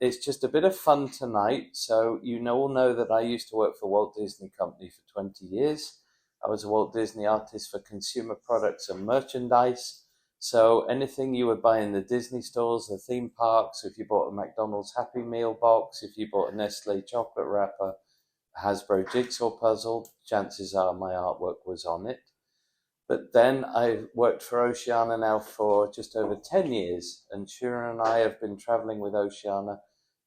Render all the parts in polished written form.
it's just a bit of fun tonight. So you all know that I used to work for Walt Disney Company for 20 years. I was a Walt Disney artist for consumer products and merchandise. So anything you would buy in the Disney stores, the theme parks, if you bought a McDonald's Happy Meal box, if you bought a Nestle chocolate wrapper, a Hasbro jigsaw puzzle, chances are my artwork was on it. But then I worked for Oceana now for just over 10 years, and Shira and I have been traveling with Oceana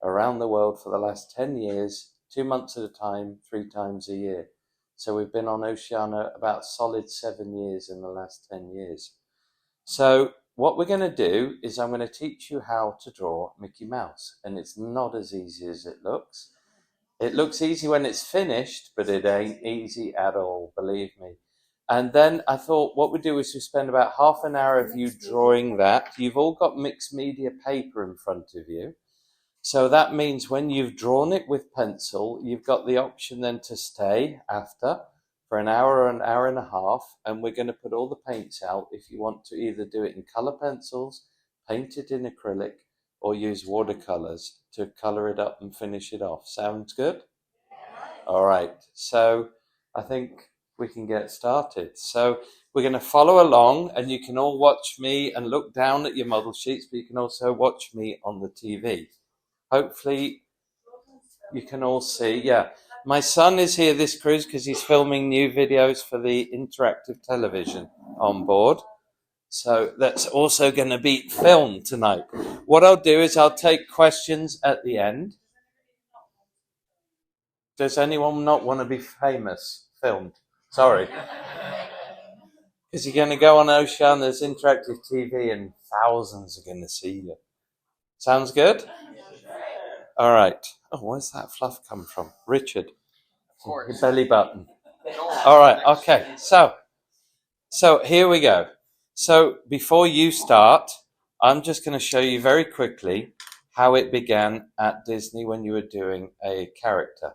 around the world for the last 10 years, 2 months at a time, 3 times a year. So we've been on Oceana about solid 7 years in the last 10 years. So what we're going to do is I'm going to teach you how to draw Mickey Mouse, and it's not as easy as it looks. It looks easy when it's finished, but it ain't easy at all, believe me. And then I thought what we'd do is we spend about half an hour of you drawing that. You've all got mixed media paper in front of you. So that means when you've drawn it with pencil, you've got the option then to stay after for an hour or an hour and a half. And we're going to put all the paints out if you want to either do it in color pencils, paint it in acrylic, or use watercolors to color it up and finish it off. Sounds good? All right. So I think we can get started. So we're going to follow along, and you can all watch me and look down at your model sheets, but you can also watch me on the TV. Hopefully you can all see. Yeah, my son is here this cruise because he's filming new videos for the interactive television on board. So that's also going to be filmed tonight. What I'll do is I'll take questions at the end. Does anyone not want to be famous filmed? Sorry. Because you're going to go on Oceana's interactive TV and thousands are going to see you. Sounds good? All right. Oh, where's that fluff come from? Richard. Of course. Your belly button. All right. Okay. So here we go. So before you start, I'm just going to show you very quickly how it began at Disney when you were doing a character.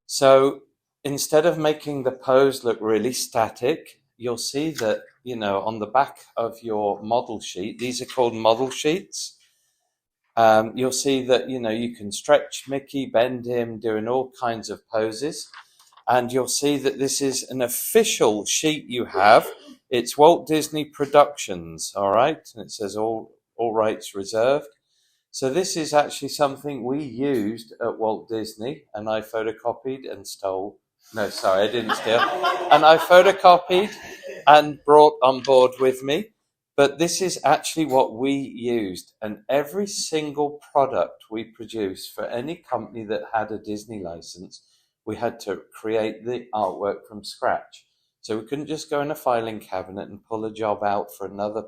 So instead of making the pose look really static, you'll see that, on the back of your model sheet, these are called model sheets. You'll see that, you can stretch Mickey, bend him, doing all kinds of poses. And you'll see that this is an official sheet you have. It's Walt Disney Productions, all right? And it says all rights reserved. So this is actually something we used at Walt Disney, and I photocopied and stole. No, sorry, I didn't steal. And I photocopied and brought on board with me. But this is actually what we used. And every single product we produced for any company that had a Disney license, we had to create the artwork from scratch. So we couldn't just go in a filing cabinet and pull a job out for another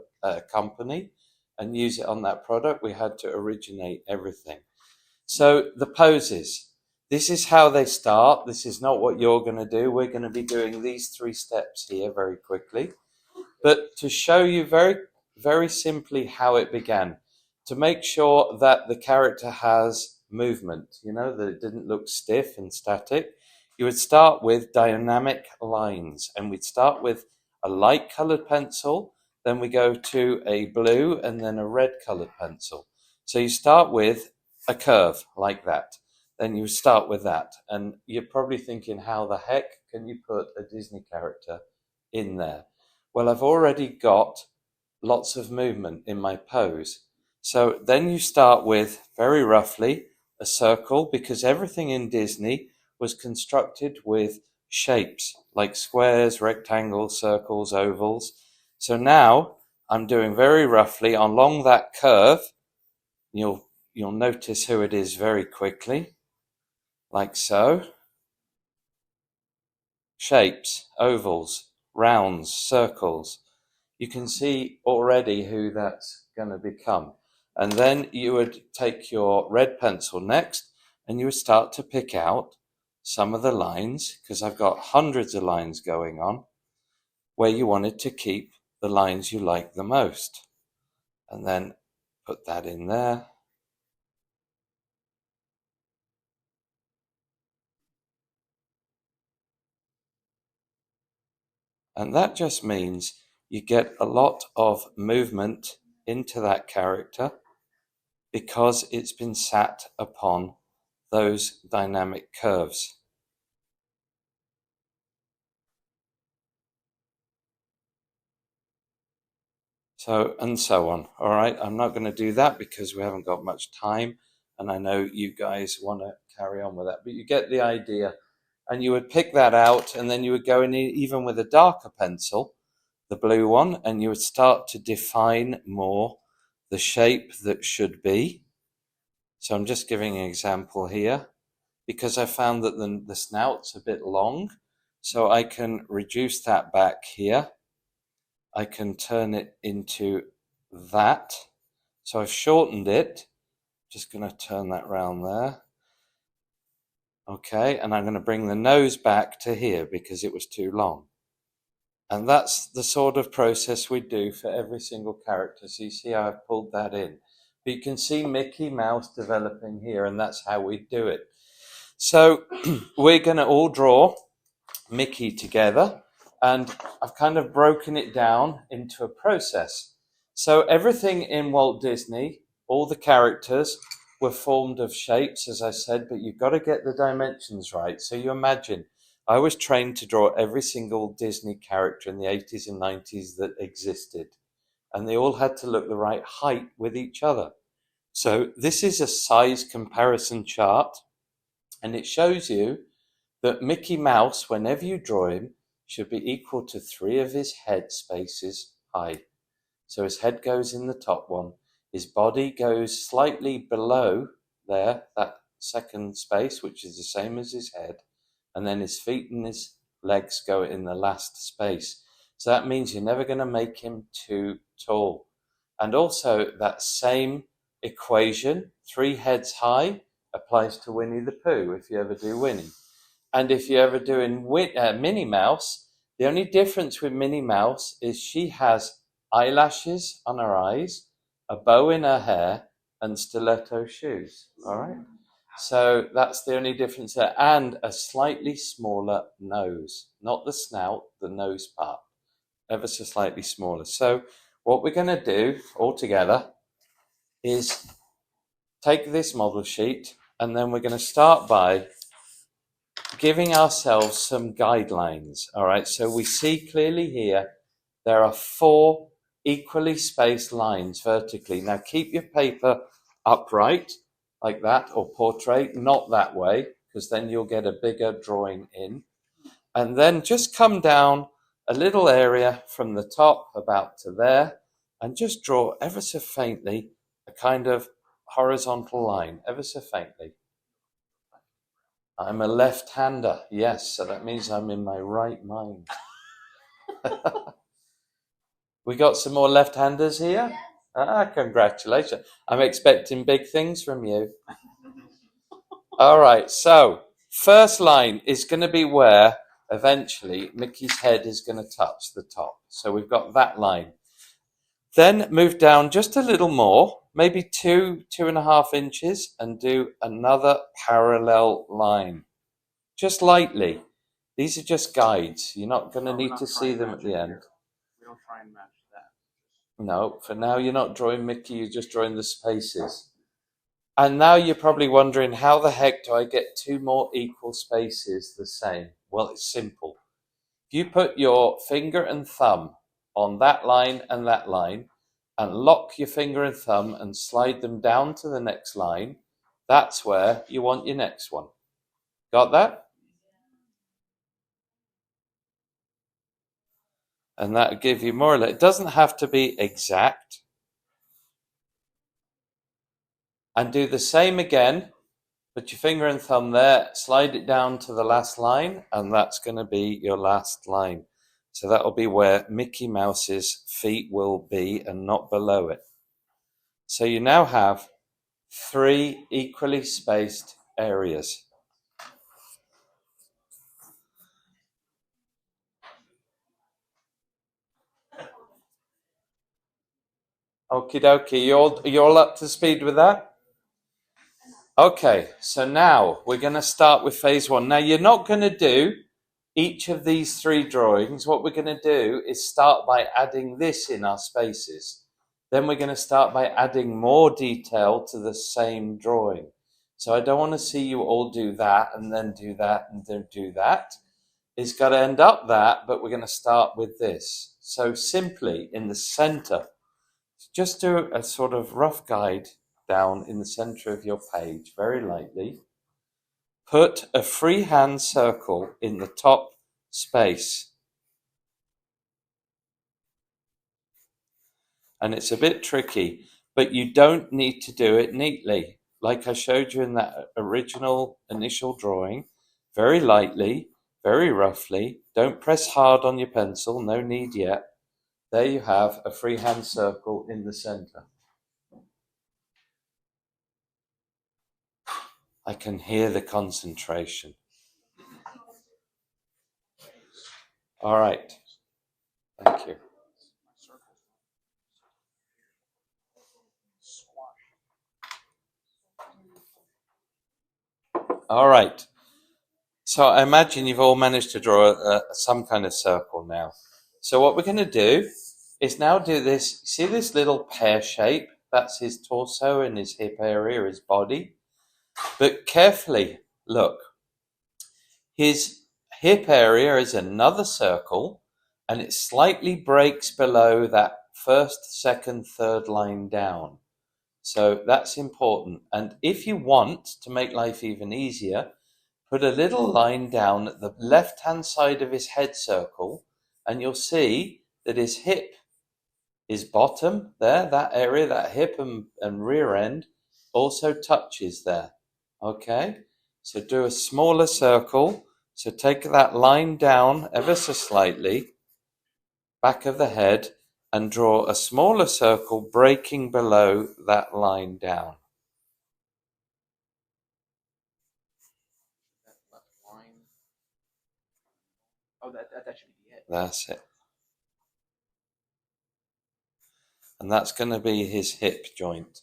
company and use it on that product. We had to originate everything. So the poses, this is how they start. This is not what you're going to do. We're going to be doing these 3 steps here very quickly. But to show you very, very simply how it began, to make sure that the character has movement, that it didn't look stiff and static, you would start with dynamic lines. And we'd start with a light colored pencil. Then we go to a blue and then a red colored pencil. So you start with a curve like that. Then you start with that. And you're probably thinking, how the heck can you put a Disney character in there? Well, I've already got lots of movement in my pose. So then you start with, very roughly, a circle, because everything in Disney was constructed with shapes, like squares, rectangles, circles, ovals. So now I'm doing very roughly along that curve. You'll notice who it is very quickly, like so. Shapes, ovals, rounds, circles. You can see already who that's going to become. And then you would take your red pencil next, and you would start to pick out some of the lines, because I've got hundreds of lines going on, where you wanted to keep the lines you like the most. And then put that in there. And that just means you get a lot of movement into that character. because it's been sat upon those dynamic curves. So, and so on. All right, I'm not going to do that because we haven't got much time, and I know you guys want to carry on with that, but you get the idea. And you would pick that out, and then you would go in even with a darker pencil, the blue one, and you would start to define more the shape that should be. So I'm just giving an example here, because I found that the snout's a bit long, so I can reduce that back here. I can turn it into that. So I've shortened it. Just going to turn that round there. Okay, and I'm going to bring the nose back to here because it was too long. And that's the sort of process we do for every single character. So you see how I've pulled that in. But you can see Mickey Mouse developing here, and that's how we do it. So we're going to all draw Mickey together, and I've kind of broken it down into a process. So everything in Walt Disney, all the characters were formed of shapes, as I said, but you've got to get the dimensions right. So you imagine, I was trained to draw every single Disney character in the 80s and 90s that existed, and they all had to look the right height with each other. So this is a size comparison chart, and it shows you that Mickey Mouse, whenever you draw him, should be equal to 3 of his head spaces high. So his head goes in the top one, his body goes slightly below there, that second space, which is the same as his head, and then his feet and his legs go in the last space. So that means you're never going to make him too tall. And also that same equation, 3 heads high, applies to Winnie the Pooh if you ever do Winnie. And if you're ever doing Minnie Mouse, the only difference with Minnie Mouse is she has eyelashes on her eyes, a bow in her hair, and stiletto shoes. All right? So that's the only difference there. And a slightly smaller nose. Not the snout, the nose part. Ever so slightly smaller. So what we're going to do all together is take this model sheet, and then we're going to start by giving ourselves some guidelines. All right, so we see clearly here there are 4 equally spaced lines vertically. Now keep your paper upright like that, or portrait, not that way, because then you'll get a bigger drawing in. And then just come down a little area from the top about to there, and just draw ever so faintly a kind of horizontal line, ever so faintly. I'm a left-hander, yes, so that means I'm in my right mind. We got some more left-handers here? Congratulations. I'm expecting big things from you. All right, so first line is going to be where eventually Mickey's head is going to touch the top. So we've got that line. Then move down just a little more, maybe 2.5 inches, and do another parallel line. Just lightly. These are just guides. You're not going to need to see them at the end. We don't try and match that. No, for now you're not drawing Mickey, you're just drawing the spaces. And now you're probably wondering, how the heck do I get 2 more equal spaces the same? Well, it's simple. If you put your finger and thumb on that line and lock your finger and thumb and slide them down to the next line, that's where you want your next one. Got that? And that'll give you more or less. It doesn't have to be exact. And do the same again. Put your finger and thumb there, slide it down to the last line, and that's going to be your last line. So that'll be where Mickey Mouse's feet will be and not below it. So you now have 3 equally spaced areas. Okie dokie, you all up to speed with that? Okay, so now we're going to start with phase 1. Now you're not going to do each of these 3 drawings. What we're going to do is start by adding this in our spaces. Then we're going to start by adding more detail to the same drawing. So I don't want to see you all do that and then do that and then do that. It's got to end up that, but we're going to start with this. So simply in the center, just do a sort of rough guide down in the center of your page, very lightly. Put a freehand circle in the top space. And it's a bit tricky, but you don't need to do it neatly. Like I showed you in that original initial drawing, very lightly, very roughly. Don't press hard on your pencil, no need yet. There you have a freehand circle in the center. I can hear the concentration. All right. Thank you. All right. So I imagine you've all managed to draw some kind of circle now. So what we're going to do is now do this. See this little pear shape? That's his torso and his hip area, his body. But carefully, look. His hip area is another circle, and it slightly breaks below that first, second, third line down. So that's important. And if you want to make life even easier, put a little line down at the left-hand side of his head circle, and you'll see that his hip, his bottom there, that area, that hip and rear end, also touches there. Okay? So do a smaller circle. So take that line down ever so slightly, back of the head, and draw a smaller circle breaking below that line down. That left line. Oh, that should be the hip. That's it. And that's going to be his hip joint.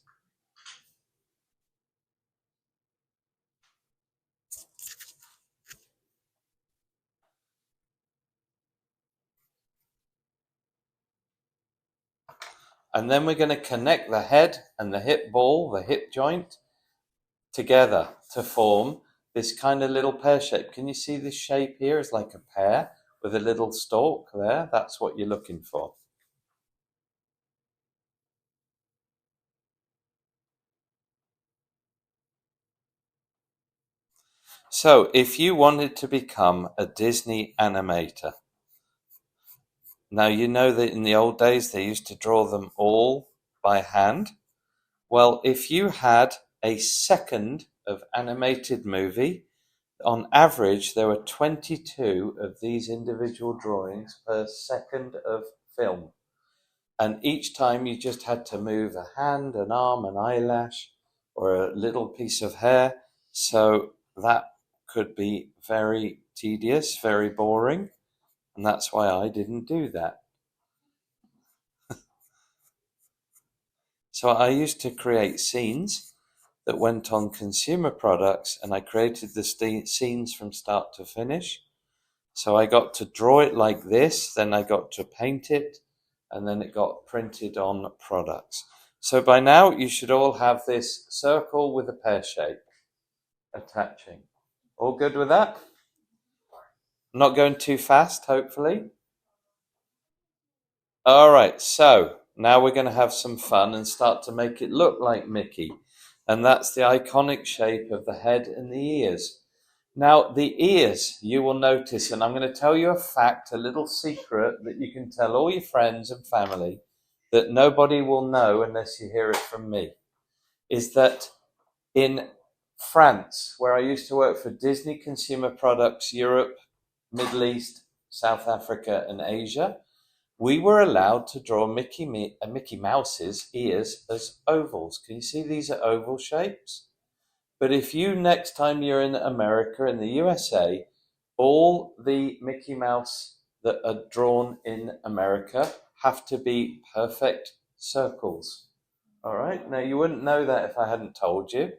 And then we're going to connect the head and the hip ball, the hip joint, together to form this kind of little pear shape. Can you see this shape here? It's like a pear with a little stalk there. That's what you're looking for. So if you wanted to become a Disney animator, now you know that in the old days they used to draw them all by hand. Well, if you had a second of animated movie, on average there were 22 of these individual drawings per second of film. And each time you just had to move a hand, an arm, an eyelash, or a little piece of hair. So that could be very tedious, very boring. And that's why I didn't do that. So I used to create scenes that went on consumer products, and I created the scenes from start to finish. So I got to draw it like this, then I got to paint it, and then it got printed on products. So by now you should all have this circle with a pear shape attaching. All good with that? Not going too fast, hopefully. All right, so now we're going to have some fun and start to make it look like Mickey. And that's the iconic shape of the head and the ears. Now, the ears, you will notice, and I'm going to tell you a fact, a little secret that you can tell all your friends and family that nobody will know unless you hear it from me, is that in France, where I used to work for Disney Consumer Products, Europe, Middle East, South Africa, and Asia, we were allowed to draw Mickey Mouse's ears as ovals. Can you see these are oval shapes? But if you, next time you're in America, in the USA, all the Mickey Mouse that are drawn in America have to be perfect circles. All right? Now, you wouldn't know that if I hadn't told you.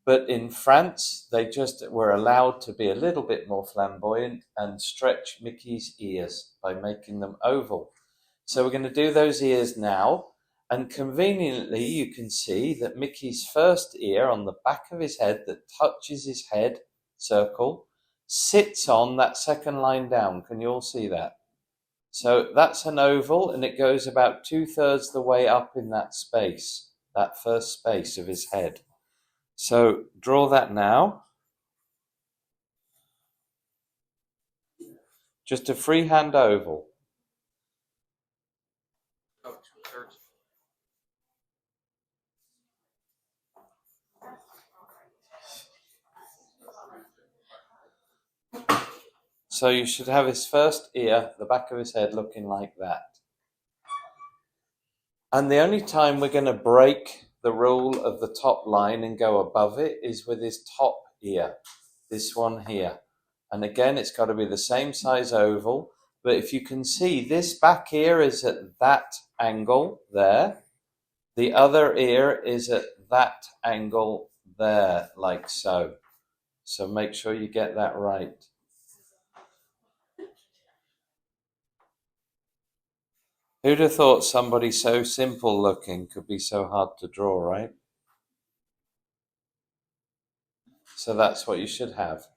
But in France, they just were allowed to be a little bit more flamboyant and stretch Mickey's ears by making them oval. So we're going to do those ears now. And conveniently, you can see that Mickey's first ear on the back of his head that touches his head circle sits on that second line down. Can you all see that? So that's an oval, and it goes about 2/3 the way up in that space, that first space of his head. So draw that now. Just a freehand oval. Oh, 2/3. So you should have his first ear, the back of his head, looking like that. And the only time we're going to break the rule of the top line and go above it is with his top ear, this one here. And again, it's got to be the same size oval. But if you can see, this back ear is at that angle there. The other ear is at that angle there, like so. So make sure you get that right. Who'd have thought somebody so simple looking could be so hard to draw, right? So that's what you should have.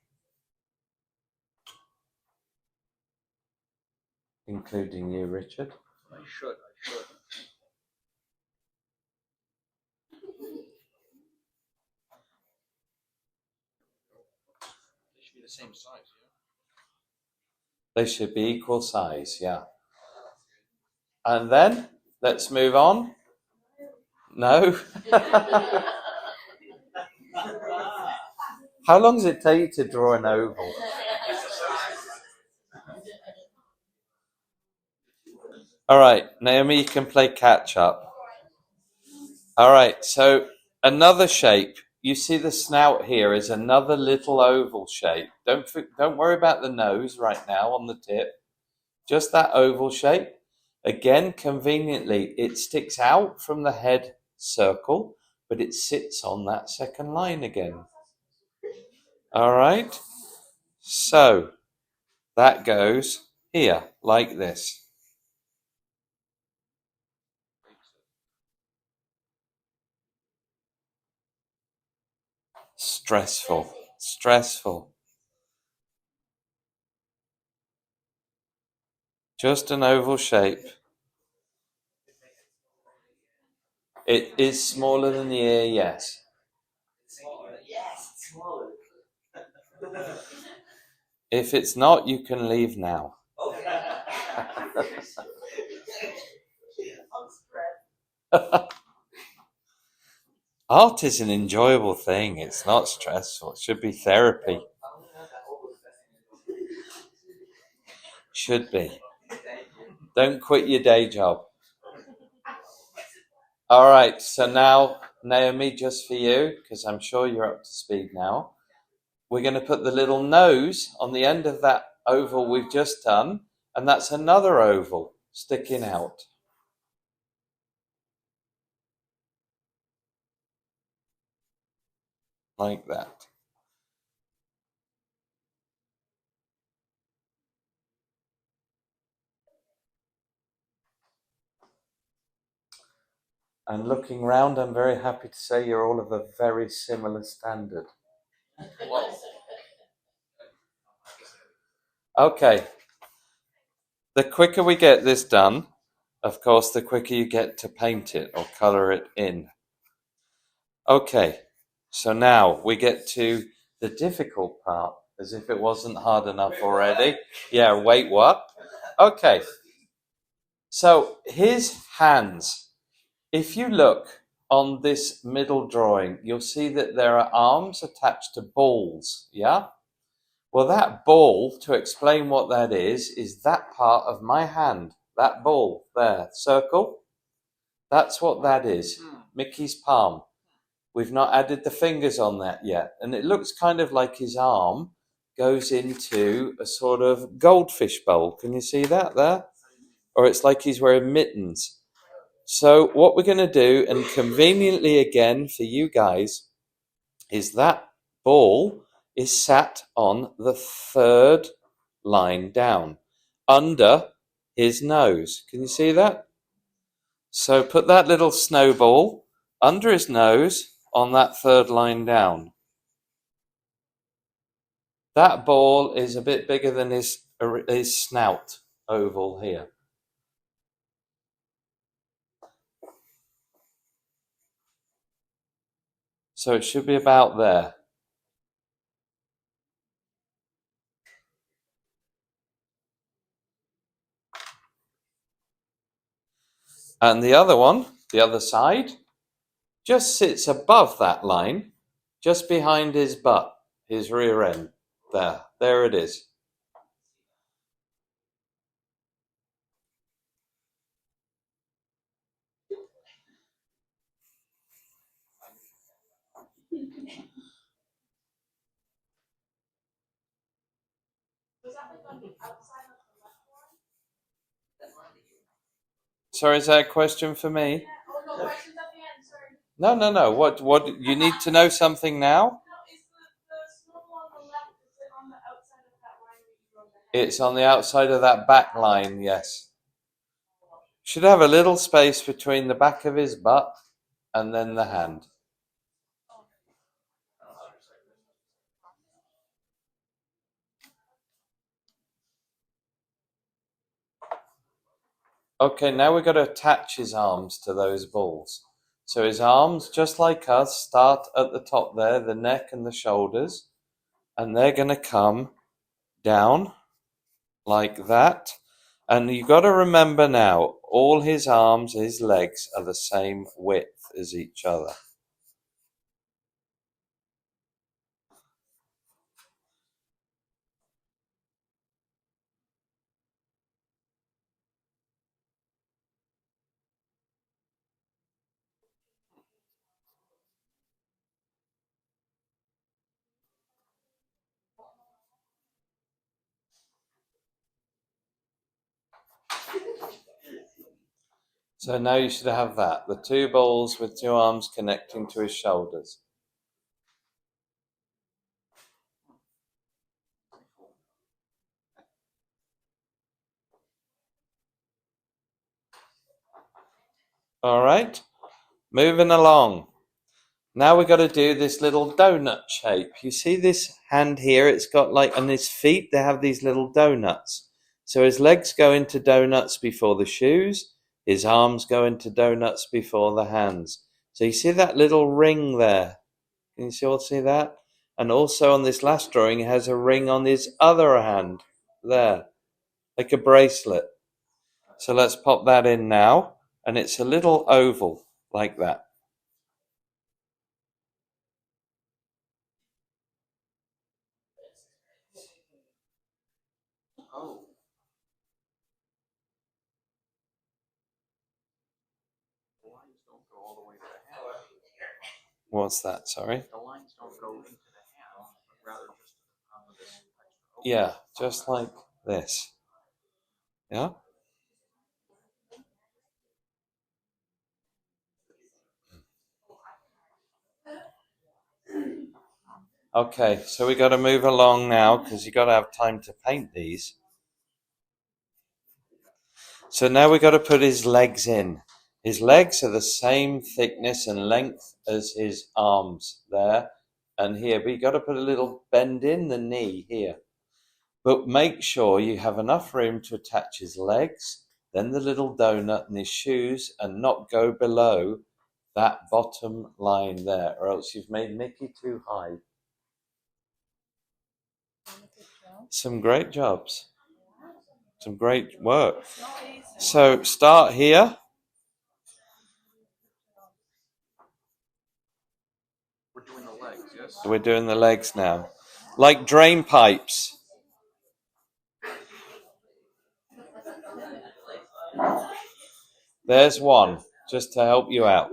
Including you, Richard. I should. They should be the same size, yeah? They should be equal size, yeah. And then, let's move on. No? How long does it take you to draw an oval? All right, Naomi, you can play catch up. All right, so another shape. You see the snout here is another little oval shape. Don't worry about the nose right now on the tip. Just that oval shape. Again, conveniently, it sticks out from the head circle, but it sits on that second line again. All right, so that goes here like this. Stressful. Just an oval shape. It is smaller than the ear, yes. If it's not, you can leave now. Art is an enjoyable thing. It's not stressful. It should be therapy. Should be. Don't quit your day job. All right, so now, Naomi, just for you, because I'm sure you're up to speed now, we're going to put the little nose on the end of that oval we've just done, and that's another oval sticking out. Like that. And looking round, I'm very happy to say you're all of a very similar standard. Okay. The quicker we get this done, of course, the quicker you get to paint it or colour it in. Okay, so now we get to the difficult part, as if it wasn't hard enough already. Yeah, wait, what? Okay, so his hands. If you look on this middle drawing, you'll see that there are arms attached to balls, yeah? Well, that ball, to explain what that is that part of my hand. That ball there, circle. That's what that is. Mickey's palm. We've not added the fingers on that yet. And it looks kind of like his arm goes into a sort of goldfish bowl. Can you see that there? Or it's like he's wearing mittens. So what we're going to do, and conveniently again for you guys, is that ball is sat on the third line down, under his nose. Can you see that? So put that little snowball under his nose on that third line down. That ball is a bit bigger than his snout oval here. So it should be about there. And the other one, the other side, just sits above that line, just behind his butt, his rear end. There it is. Sorry, is that a question for me? No. What? You need to know something now? It's on the outside of that back line, yes. Should have a little space between the back of his butt and then the hand. Okay, now we've got to attach his arms to those balls. So his arms, just like us, start at the top there, the neck and the shoulders, and they're going to come down like that. And you've got to remember now, all his arms, his legs are the same width as each other. So now you should have that, the two balls with two arms connecting to his shoulders. All right, moving along. Now we've got to do this little donut shape. You see this hand here? It's got like, on his feet, they have these little donuts. So his legs go into donuts before the shoes. His arms go into donuts before the hands. So you see that little ring there? Can you all see that? And also on this last drawing, he has a ring on his other hand. There. Like a bracelet. So let's pop that in now. And it's a little oval, like that. Oh. The lines don't go all the way to the hand. What's that? Sorry? The lines don't go into the hand, but rather just on this extra. Yeah, just like this. Yeah? Okay, so we got to move along now because you got to have time to paint these. So now we got to put his legs in. His legs are the same thickness and length as his arms there and here, but you got to put a little bend in the knee here. But make sure you have enough room to attach his legs, then the little donut and his shoes, and not go below that bottom line there, or else you've made Mickey too high. Some great jobs. Some great work. So start here. We're doing the legs, yes? We're doing the legs now. Like drain pipes. There's one, just to help you out.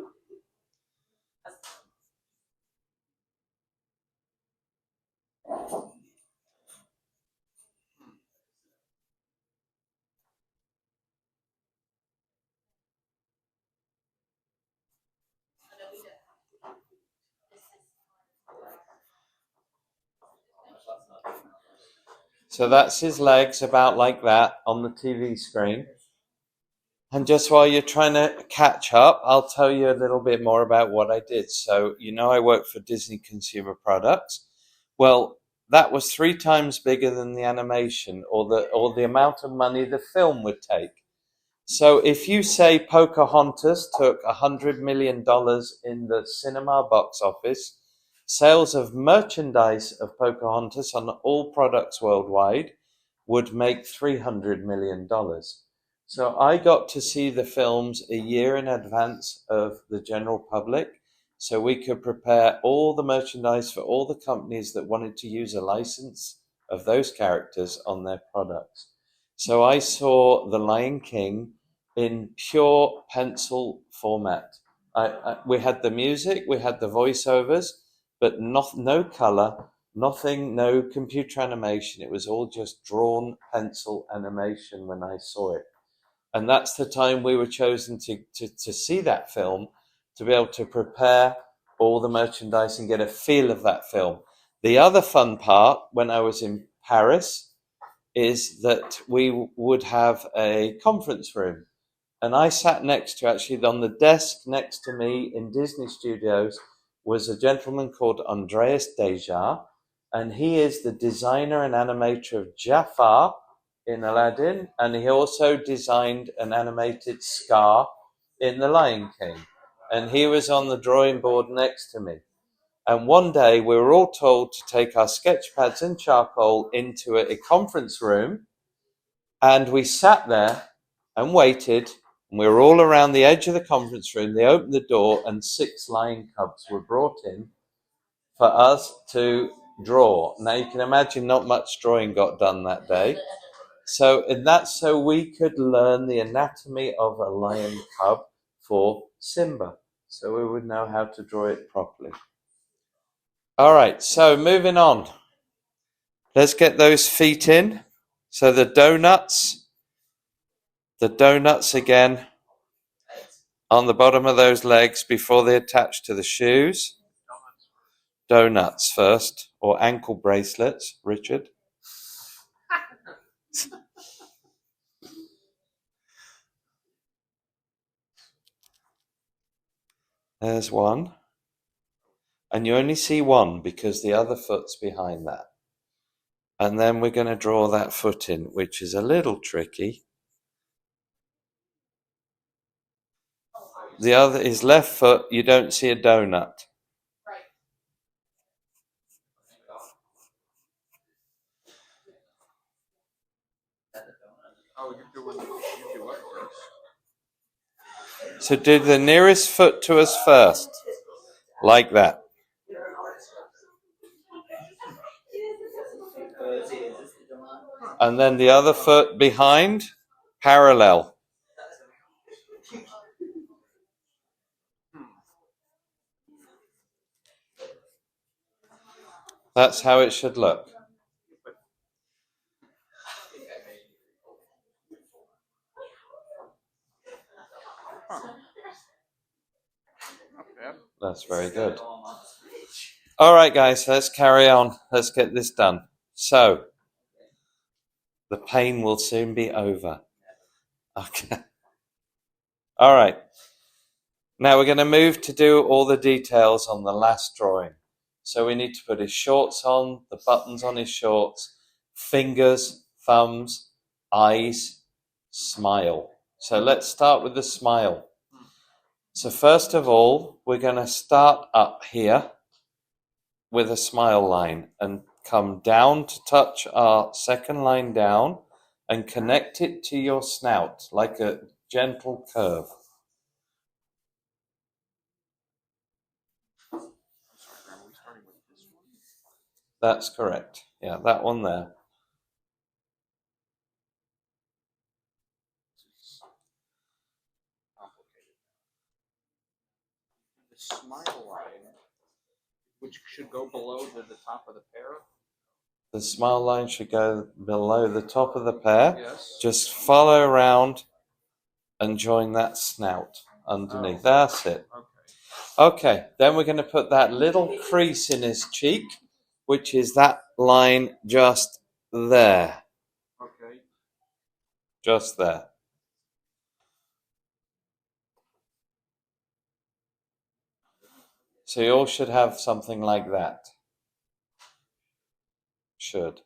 So that's his legs, about like that on the TV screen. And just while you're trying to catch up, I'll tell you a little bit more about what I did. So, I work for Disney Consumer Products. Well, that was 3 times bigger than the animation or the amount of money the film would take. So if you say Pocahontas took $100 million in the cinema box office, sales of merchandise of Pocahontas on all products worldwide would make $300 million. So I got to see the films a year in advance of the general public, so we could prepare all the merchandise for all the companies that wanted to use a license of those characters on their products. So I saw The Lion King in pure pencil format. We had the music, we had the voiceovers, but no color, nothing, no computer animation. It was all just drawn pencil animation when I saw it. And that's the time we were chosen to see that film, to be able to prepare all the merchandise and get a feel of that film. The other fun part, when I was in Paris, is that we would have a conference room. And I sat next to, actually, on the desk next to me in Disney Studios, was a gentleman called Andreas Deja, and he is the designer and animator of Jafar in Aladdin, and he also designed an animated Scar in The Lion King. And he was on the drawing board next to me. And one day we were all told to take our sketchpads and charcoal into a conference room, and we sat there and waited, and we were all around the edge of the conference room. They opened the door, and 6 lion cubs were brought in for us to draw. Now you can imagine not much drawing got done that day. And that's so we could learn the anatomy of a lion cub for Simba, so we would know how to draw it properly. All right, so moving on. Let's get those feet in. So the donuts again on the bottom of those legs before they attach to the shoes. Donuts first, or ankle bracelets, Richard. There's one. And you only see one because the other foot's behind that. And then we're going to draw that foot in, which is a little tricky. The other is left foot, you don't see a donut. So do the nearest foot to us first, like that. And then the other foot behind, parallel. That's how it should look. That's very good. All right, guys, let's carry on. Let's get this done. So, the pain will soon be over. Okay. All right. Now we're going to move to do all the details on the last drawing. So we need to put his shorts on, the buttons on his shorts, fingers, thumbs, eyes, smile. So let's start with the smile. So first of all, we're going to start up here with a smile line and come down to touch our second line down and connect it to your snout like a gentle curve. That's correct. Yeah, that one there. The smile line, which should go below the top of the pear. The smile line should go below the top of the pear. Yes. Just follow around and join that snout underneath. That's it. Okay, then we're going to put that little crease in his cheek, which is that line just there. Okay. Just there. So you all should have something like that. Should.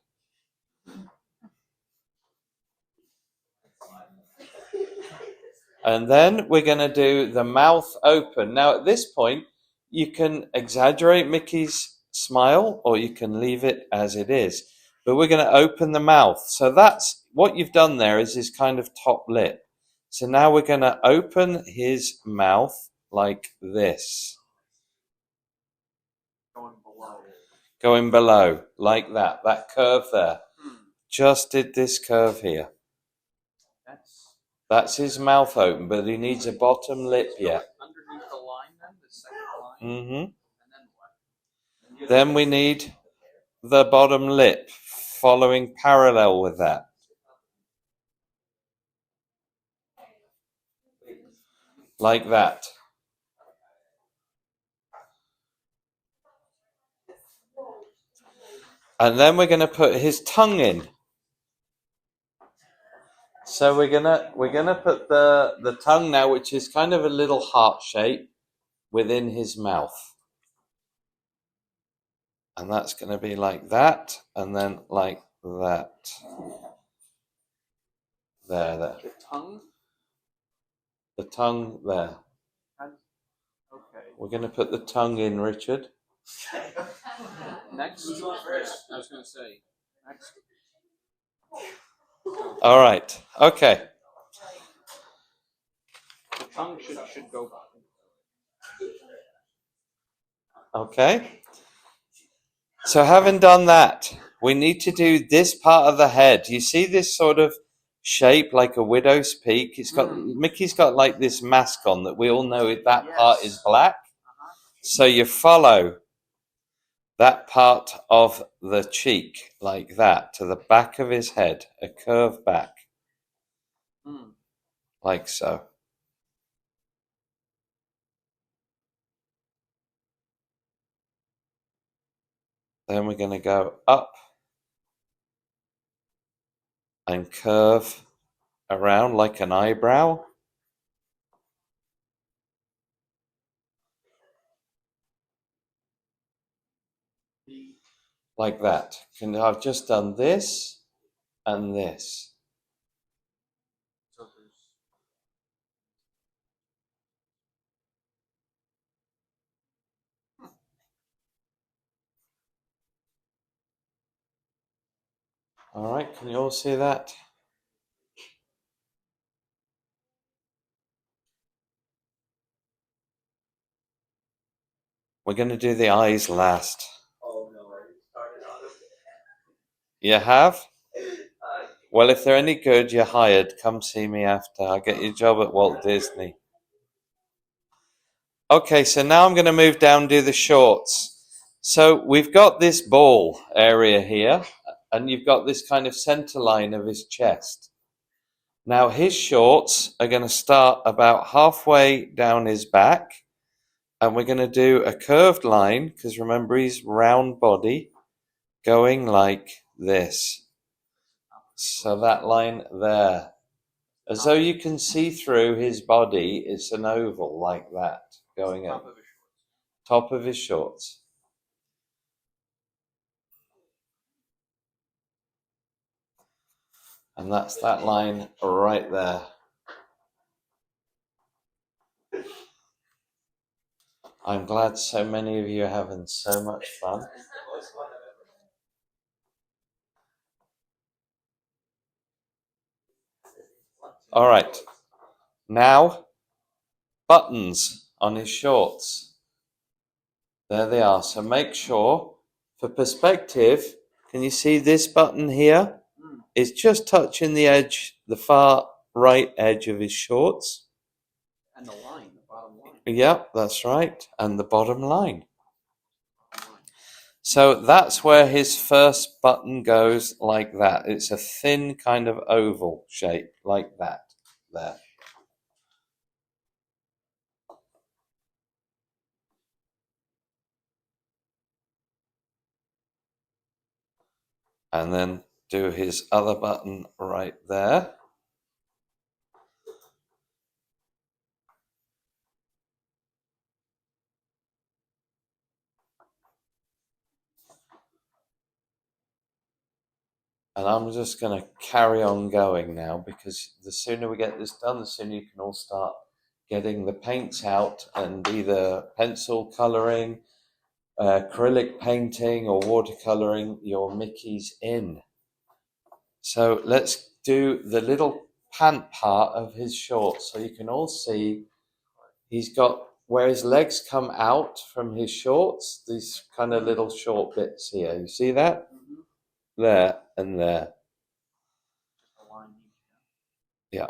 And then we're going to do the mouth open. Now at this point, you can exaggerate Mickey's smile or you can leave it as it is. But we're going to open the mouth. So that's what you've done there is his kind of top lip. So now we're going to open his mouth like this. Going below, like that. That curve there. Just did this curve here. That's his mouth open, but he needs a bottom lip yet. Underneath the line then, the second line? Mm-hmm. And then what? Then we need the bottom lip following parallel with that. Like that. And then we're going to put his tongue in. So we're gonna put the tongue now, which is kind of a little heart shape within his mouth. And that's going to be like that, and then like that. There. The tongue? The tongue there. Okay. We're going to put the tongue in, Richard. Next? I was going to say, next. All right. Okay. The tongue should go. Okay. So having done that, we need to do this part of the head. You see this sort of shape like a widow's peak? It's got Mickey's got like this mask on that we all know that part is black. So you follow that part of the cheek like that to the back of his head, a curve back. Like so. Then we're going to go up and curve around like an eyebrow. Like that. I've just done this and this. All right, can you all see that? We're going to do the eyes last. Oh no, I started on it. You have? Well, if they're any good, you're hired. Come see me after. I'll get you a job at Walt Disney. Okay, so now I'm going to move down and do the shorts. So we've got this ball area here, and you've got this kind of center line of his chest. Now his shorts are going to start about halfway down his back, and we're going to do a curved line, because remember he's round body, going like this. So that line there. As though you can see through his body, it's an oval like that, going up. Top of his shorts. And that's that line right there. I'm glad so many of you are having so much fun. All right. Now, buttons on his shorts. There they are. So make sure, for perspective, can you see this button here? It's just touching the edge, the far right edge of his shorts. And the line, the bottom line. Yep, that's right. And the bottom line. So that's where his first button goes, like that. It's a thin kind of oval shape, like that. There. And then do his other button right there. And I'm just going to carry on going now, because the sooner we get this done, the sooner you can all start getting the paints out and either pencil colouring, acrylic painting, or watercolouring your Mickeys in. So let's do the little pant part of his shorts, so you can all see he's got where his legs come out from his shorts, these kind of little short bits here. You see that? There and there. Yeah.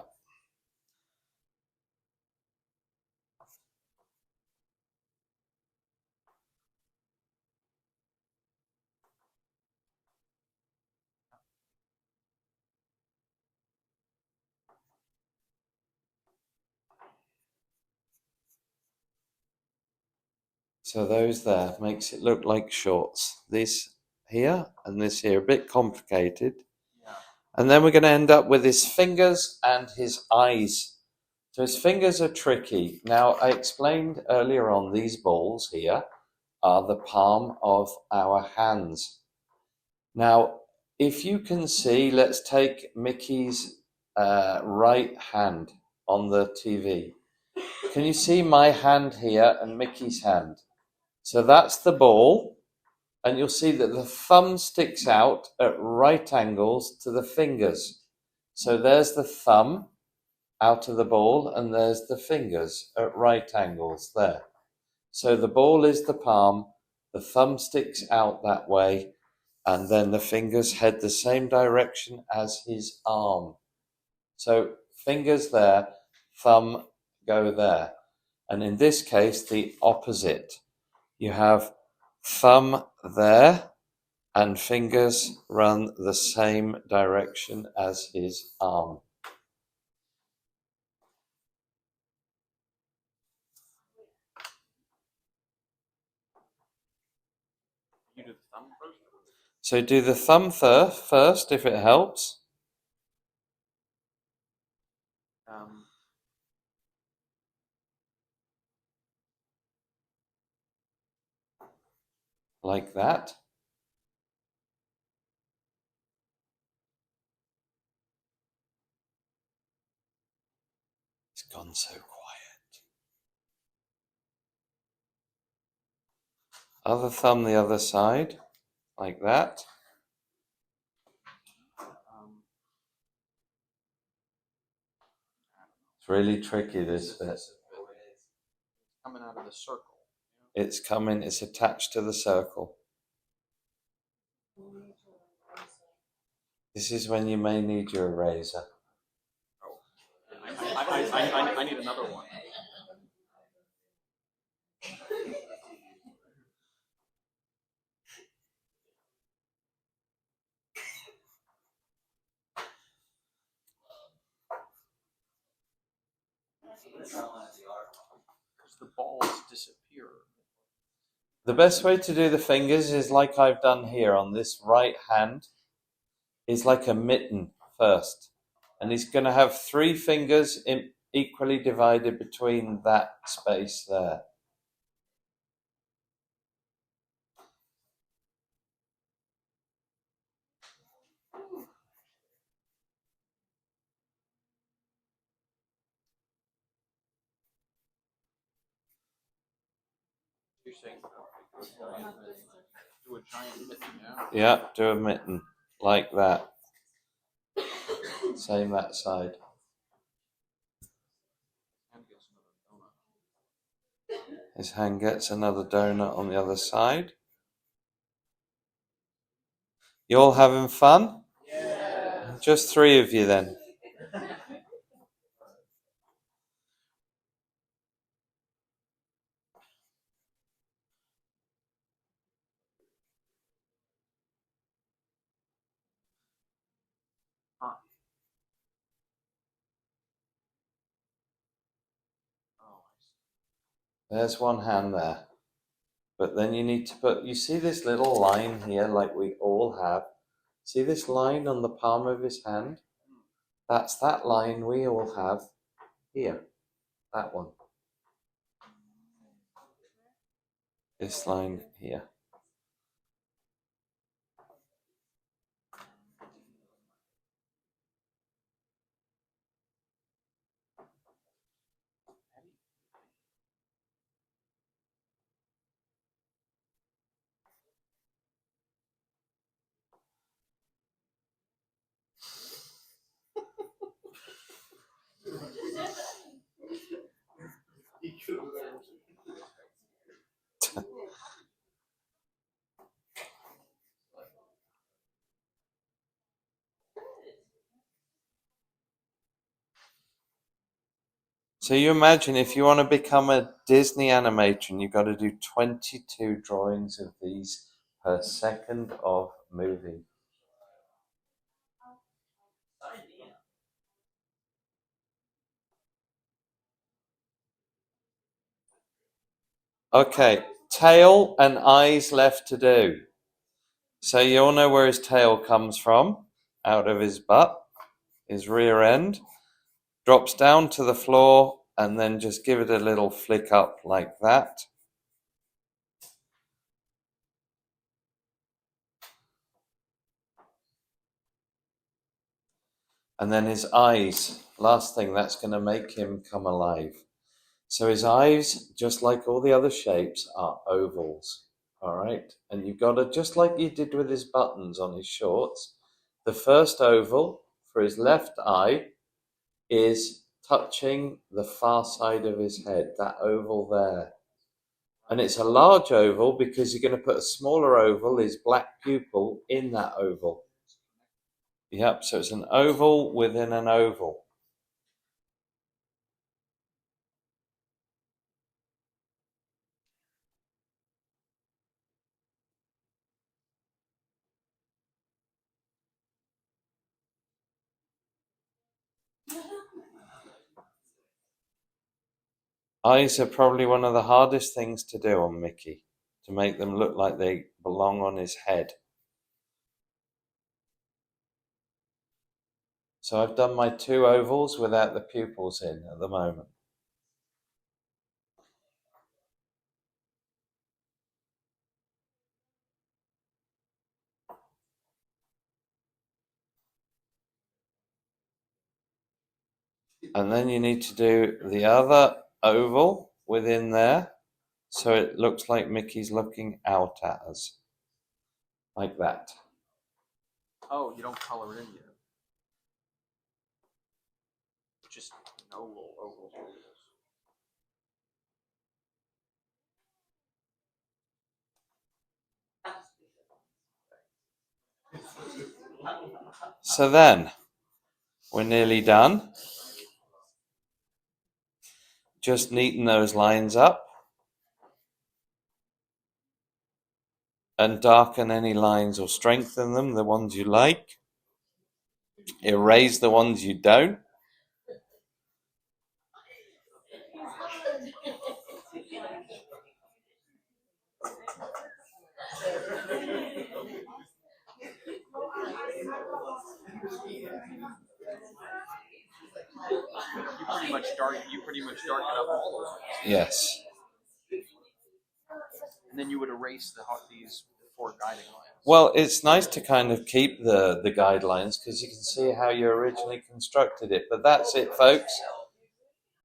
So those there makes it look like shorts. This here and this here, a bit complicated. Yeah. And then we're going to end up with his fingers and his eyes. So his fingers are tricky. Now, I explained earlier on, these balls here are the palm of our hands. Now, if you can see, let's take Mickey's right hand on the TV. Can you see my hand here and Mickey's hand? So that's the ball, and you'll see that the thumb sticks out at right angles to the fingers. So there's the thumb out of the ball, and there's the fingers at right angles there. So the ball is the palm, the thumb sticks out that way, and then the fingers head the same direction as his arm. So fingers there, thumb go there. And in this case, the opposite. You have thumb there, and fingers run the same direction as his arm. You do the thumb first? So do the thumb first, if it helps. Like that. It's gone so quiet. Other thumb the other side, like that. It's really tricky, this bit. Coming out of the circle. It's coming, it's attached to the circle. This is when you may need your eraser. I need another one. Because the balls disappear. The best way to do the fingers is like I've done here on this right hand, is like a mitten first. And he's going to have 3 fingers equally divided between that space there. You're saying do a giant mitten now? Yeah, do a mitten like that. Same that side. His hand gets another donut on the other side. You all having fun? Yeah. Just 3 of you then. There's one hand there. But then you need to put, you see this little line here, like we all have? See this line on the palm of his hand? That's that line we all have here. That one. This line here. So you imagine if you want to become a Disney animator, you've got to do 22 drawings of these per second of movie. Okay, tail and eyes left to do. So you all know where his tail comes from, out of his butt, his rear end, drops down to the floor, and then just give it a little flick up like that. And then his eyes, last thing, that's going to make him come alive. So his eyes, just like all the other shapes, are ovals. All right. And you've got to, just like you did with his buttons on his shorts, the first oval for his left eye is touching the far side of his head, that oval there. And it's a large oval because you're going to put a smaller oval, his black pupil, in that oval. Yep, so it's an oval within an oval. Eyes are probably one of the hardest things to do on Mickey, to make them look like they belong on his head. So I've done my two ovals without the pupils in at the moment. And then you need to do the other oval within there, so it looks like Mickey's looking out at us. Like that. Oh, you don't color it in yet. Just an oval, oval, ovals. So then, we're nearly done. Just neaten those lines up. And darken any lines or strengthen them, the ones you like. Erase the ones you don't. You pretty much darken up all those lines. Yes. And then you would erase these four guiding lines. Well, it's nice to kind of keep the guidelines because you can see how you originally constructed it. But that's it, folks.